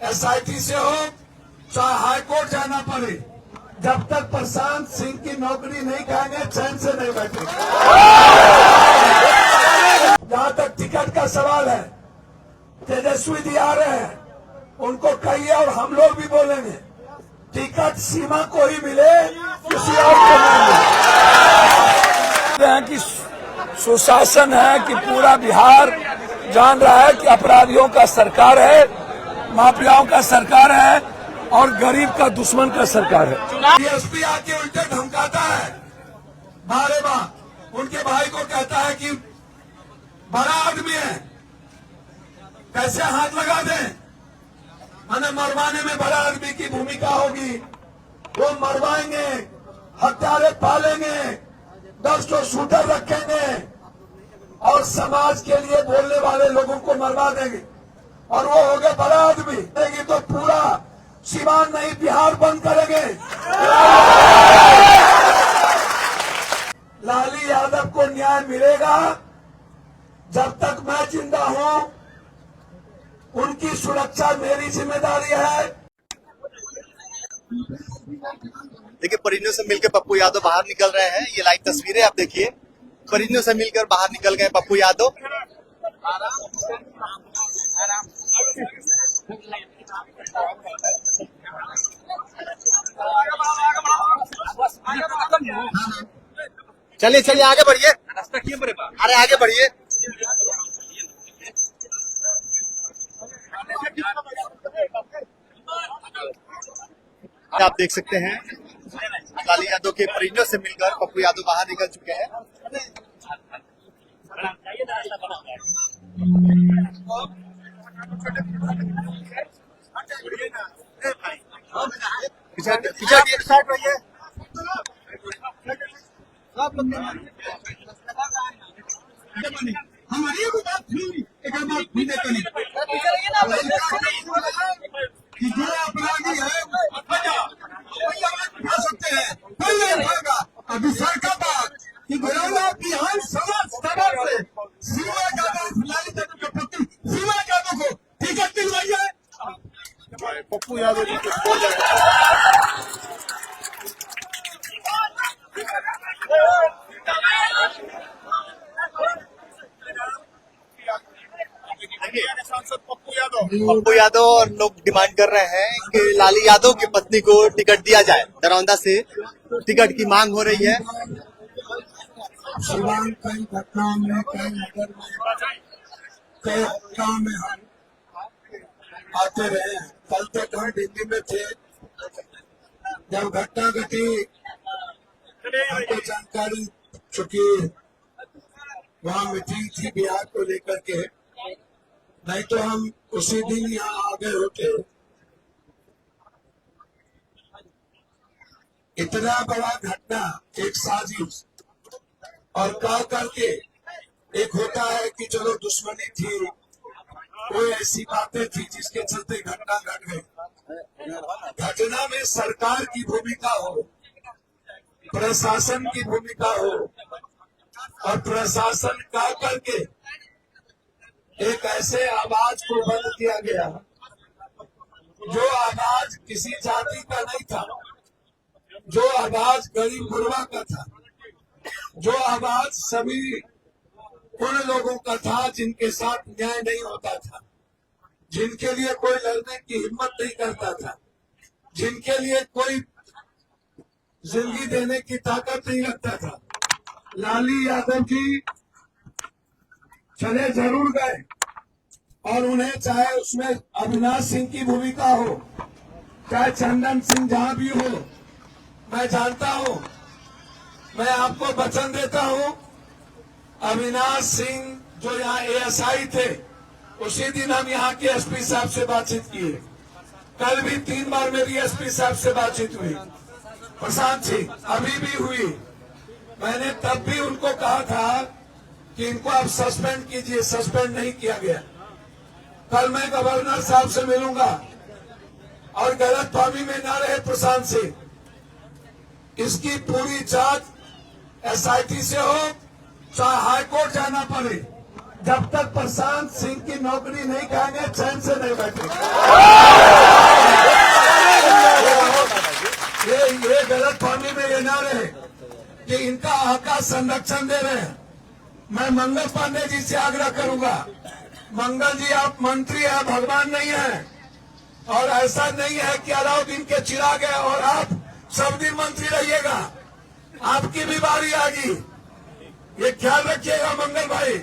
SIT से हो चाहे हाईकोर्ट जाना पड़े, जब तक प्रशांत सिंह की नौकरी नहीं खाएंगे चैन से नहीं बैठेंगे। जहां तक टिकट का सवाल है, तेजस्वी जी आ रहे हैं, उनको कहिए और हम लोग भी बोलेंगे, टिकट सीमा को ही मिले, किसी और को नहीं। कि सुशासन है कि पूरा बिहार जान रहा है कि अपराधियों का सरकार है, माफियाओं का सरकार है और गरीब का दुश्मन का सरकार है। डीएसपी आके उल्टे धमकाता है, बारे बार उनके भाई को कहता है कि बड़ा आदमी है, कैसे हाथ लगा दें, माने मरवाने में बड़ा आदमी की भूमिका होगी, वो मरवाएंगे, हत्यारे पालेंगे, 10 शूटर रखेंगे और समाज के लिए बोलने वाले लोगों को मरवा देंगे और वो हो गए बड़ा आदमी। देंगे तो पूरा सीमान नहीं बिहार बंद करेंगे। लाली यादव को न्याय मिलेगा जब तक मैं जिंदा हूं, उनकी सुरक्षा मेरी जिम्मेदारी है। देखिए, परिजनों से मिलकर पप्पू यादव बाहर निकल रहे हैं। ये लाइव तस्वीरें आप देखिए, परिजनों से मिलकर बाहर निकल गए पप्पू यादव। चलिए चलिए आगे बढ़िए, अरे आगे बढ़िए। आप देख सकते हैं लाली यादव के परिजनों से मिलकर पप्पू यादव बाहर निकल चुके हैं। हमारी बात सुनी, एक बात सुने तो नहीं कि जो अपराधी है उठा सकते हैं, कोई नहीं उठाएगा। अभी सर का बात कि घरौला बिहार समाज समाज से सीमा यादव, लाली यादव के पुत्र सीमा यादव को टिकट दिलवाइए। पप्पू यादव जी को छोड़ पप्पू यादव और लोग डिमांड कर रहे हैं कि लाली यादव की पत्नी को टिकट दिया जाए। दरौंदा से टिकट की मांग हो रही है। शिवान कई घटनाओं में, कई नगर में, कई घटनाओं में हम आते रहे हैं। कल तक हम दिल्ली में थे, जब घटना घटी हमको जानकारी चुकी, वहाँ मीटिंग थी बिहार को लेकर के, नहीं तो हम उसी दिन यहाँ आ गए होते। इतना बड़ा घटना, एक साजिश और कह करके एक होता है कि चलो दुश्मनी थी, कोई ऐसी बातें थी जिसके चलते घटना घट गई। घटना में सरकार की भूमिका हो, प्रशासन की भूमिका हो और प्रशासन कह करके एक ऐसे आवाज को बंद किया गया जो आवाज किसी जाति का नहीं था, जो आवाज गरीब गुरबा का था, जो आवाज सभी उन लोगों का था जिनके साथ न्याय नहीं होता था, जिनके लिए कोई लड़ने की हिम्मत नहीं करता था, जिनके लिए कोई जिंदगी देने की ताकत नहीं रखता था। लाली यादव जी चले जरूर गए और उन्हें चाहे उसमें अविनाश सिंह की भूमिका हो, चाहे चंदन सिंह जहां भी हो, मैं जानता हूं, मैं आपको वचन देता हूं, अविनाश सिंह जो यहाँ एएसआई थे, उसी दिन हम यहाँ के एसपी साहब से बातचीत किए। कल भी 3 बार मेरी एसपी साहब से बातचीत हुई, प्रशांत सिंह अभी भी हुई। मैंने तब भी उनको कहा था कि इनको आप सस्पेंड कीजिए, सस्पेंड नहीं किया गया। कल मैं गवर्नर साहब से मिलूंगा और गलतफहमी में ना रहे प्रशांत सिंह, इसकी पूरी जांच एसआईटी से हो चाहे हाईकोर्ट जाना पड़े, जब तक प्रशांत सिंह की नौकरी नहीं खाएंगे चैन से नहीं बैठेंगे। इनका हक का संरक्षण दे रहे हैं। मैं मंगल पांडे जी से आग्रह करूंगा, मंगल जी आप मंत्री हैं, भगवान नहीं है, और ऐसा नहीं है कि अलाउद्दीन के चिराग है और आप सब दिन मंत्री रहिएगा, आपकी भी बारी आएगी। ये ख्याल रखिएगा मंगल भाई,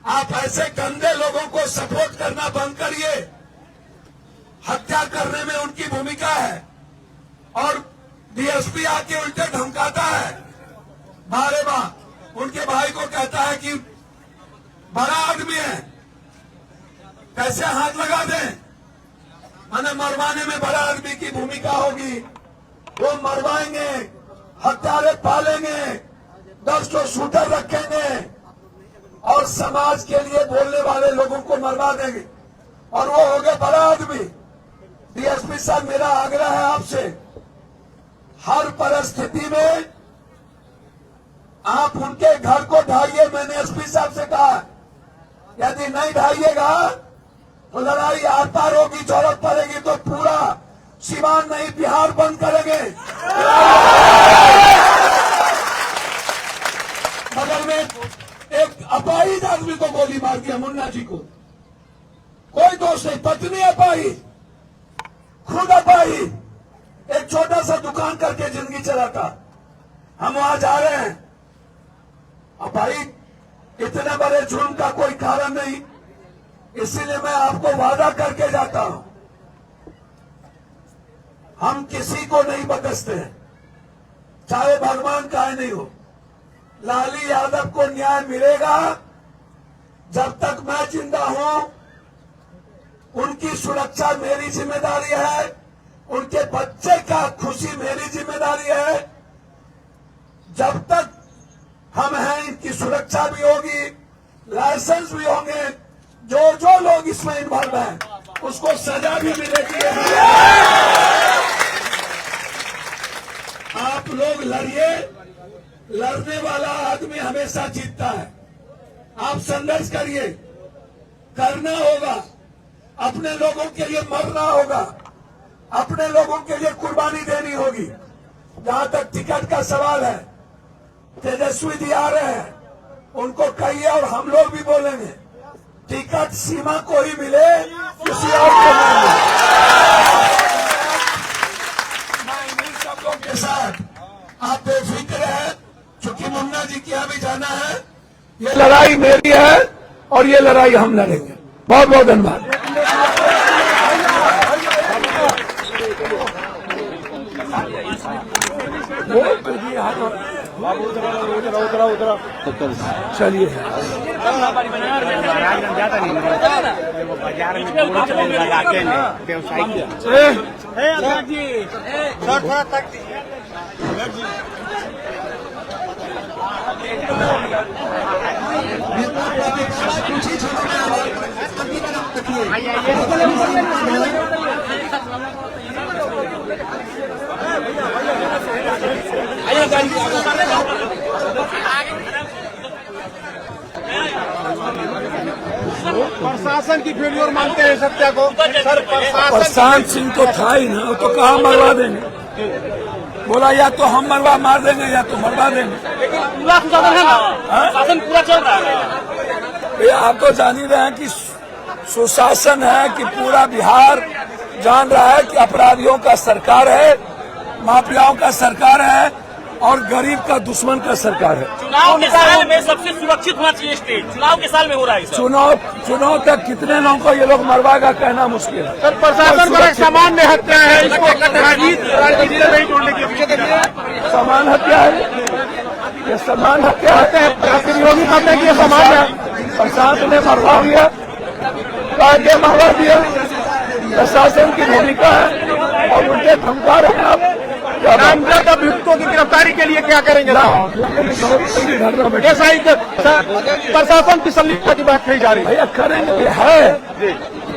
आप ऐसे गंदे लोगों को सपोर्ट करना बंद करिए। हत्या करने में उनकी भूमिका है और डीएसपी आके उल्टे धमकाता है, बारे बार उनके भाई को कहता है कि बड़ा आदमी है, कैसे हाथ लगा दें। मैंने मरवाने में बड़ा आदमी की भूमिका होगी, वो मरवाएंगे, हत्यारे पालेंगे, 10 शूटर रखेंगे और समाज के लिए बोलने वाले लोगों को मरवा देंगे, और वो हो गए बड़ा आदमी। डीएसपी साहब, मेरा आग्रह है आपसे, हर परिस्थिति में आप उनके घर को ढाइए। मैंने एसपी साहब से कहा, यदि नहीं ढाइएगा तो लड़ाई आर पार होगी, जरूरत पड़ेगी तो पूरा सीवान नहीं बिहार बंद करेंगे। बगल में एक अपाहिज आदमी को गोली मार दिया, मुन्ना जी को, कोई दोष नहीं, पत्नी अपाहिज, खुद अपाहिज, एक छोटा सा दुकान करके जिंदगी चलाता। हम वहां जा रहे हैं, अपाहिज इतने बड़े जुर्म का कोई कारण नहीं, इसीलिए मैं आपको वादा करके जाता हूं, हम किसी को नहीं बकसते हैं, चाहे भगवान का ही नहीं हो। लाली यादव को न्याय मिलेगा जब तक मैं जिंदा हूं, उनकी सुरक्षा मेरी जिम्मेदारी है, उनके बच्चे का खुशी मेरी जिम्मेदारी है। जब तक हम हैं, इनकी सुरक्षा भी होगी, लाइसेंस भी होंगे, जो लोग इसमें इन्वॉल्व हैं उसको सजा भी मिलेगी। आप लोग लड़िए, लड़ने वाला आदमी हमेशा जीतता है। आप संघर्ष करिए, करना होगा, अपने लोगों के लिए मरना होगा, अपने लोगों के लिए कुर्बानी देनी होगी। जहां तक टिकट का सवाल है, तेजस्वी जी आ रहे हैं, उनको कहिए और हम लोग भी बोलेंगे, टिकट सीमा को ही मिले, किसी और को नहीं मिले। मैं इन्हीं शब्दों के साथ, आप बेफिक्र हैं, चूंकि मुन्ना जी के यहाँ भी जाना है, ये लड़ाई मेरी है और ये लड़ाई हम लड़ेंगे। बहुत बहुत धन्यवाद। चलिए प्रशासन की फेल्योर मानते हैं सत्या को सर। प्रशांत सिंह तो था ही ना, तो कहाँ मरवा देंगे, बोला या तो हम मरवा मार देंगे या तो मरवा देंगे। लेकिन पूरा सुशासन है ना, शासन पूरा चल रहा है। ये आप तो जान ही रहे हैं कि सुशासन है कि पूरा बिहार जान रहा है कि अपराधियों का सरकार है, माफियाओं का सरकार है और गरीब का दुश्मन का सरकार है। चुनाव के साल में सबसे सुरक्षित होना चाहिए स्टेट, चुनाव के साल में हो रहा है। चुनाव तक कितने लोगों को ये लोग मरवाएगा कहना मुश्किल है। सर प्रशासन पर सामान्य हत्या है, इसको राजनीति से नहीं जोड़ने की समान हत्या है, ये समान हत्या है। विरोधी कहते हैं कि ये समान है। प्रशांत ने मरवा दिया, काहे मरवा दिया, प्रशासन की भूमिका है और उनके धमका रहे हैं आप। नामजद अभियुक्तों की गिरफ्तारी के लिए क्या करेंगे? ऐसा ही प्रशासन की संलिप्तता की बात कही जा रही है। भैया करेंगे,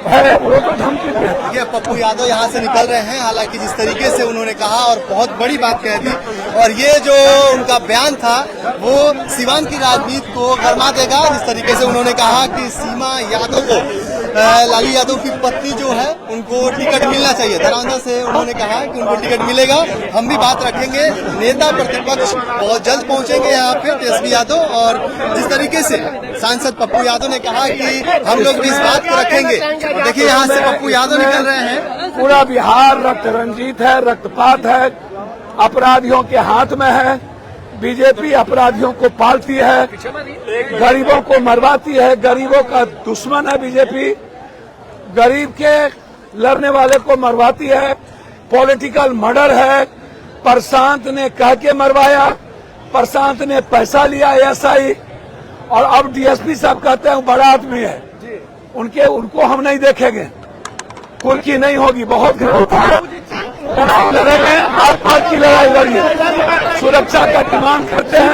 है वो तो धमकी है। ये पप्पू यादव यहाँ से निकल रहे हैं, हालांकि जिस तरीके से उन्होंने कहा और बहुत बड़ी बात कह दी, और ये जो उनका बयान था वो सीवान की राजनीति को गरमा देगा। जिस तरीके से उन्होंने कहा कि सीमा यादव को लालू यादव की पत्नी जो है उनको टिकट मिलना चाहिए। दरौंदा से उन्होंने कहा कि उनको टिकट मिलेगा। हम भी बात रखेंगे, नेता प्रतिपक्ष बहुत जल्द पहुंचेंगे यहाँ पे, तेजस्वी यादव। और जिस तरीके से सांसद पप्पू यादव ने कहा कि हम लोग भी इस बात को रखेंगे। देखिए यहाँ से पप्पू यादव निकल रहे हैं। पूरा बिहार रक्त रंजित है, रक्तपात है, अपराधियों के हाथ में है। बीजेपी अपराधियों को पालती है, गरीबों को मरवाती है, गरीबों का दुश्मन है बीजेपी। गरीब के लड़ने वाले को मरवाती है, पॉलिटिकल मर्डर है। प्रशांत ने कह के मरवाया, प्रशांत ने पैसा लिया एसआई, और अब डीएसपी साहब कहते हैं बड़ा आदमी है, उनको हम नहीं देखेंगे, कुल की नहीं होगी, बहुत लड़ेंगे, आप की लड़ाई लड़िए, सुरक्षा का डिमांड करते हैं।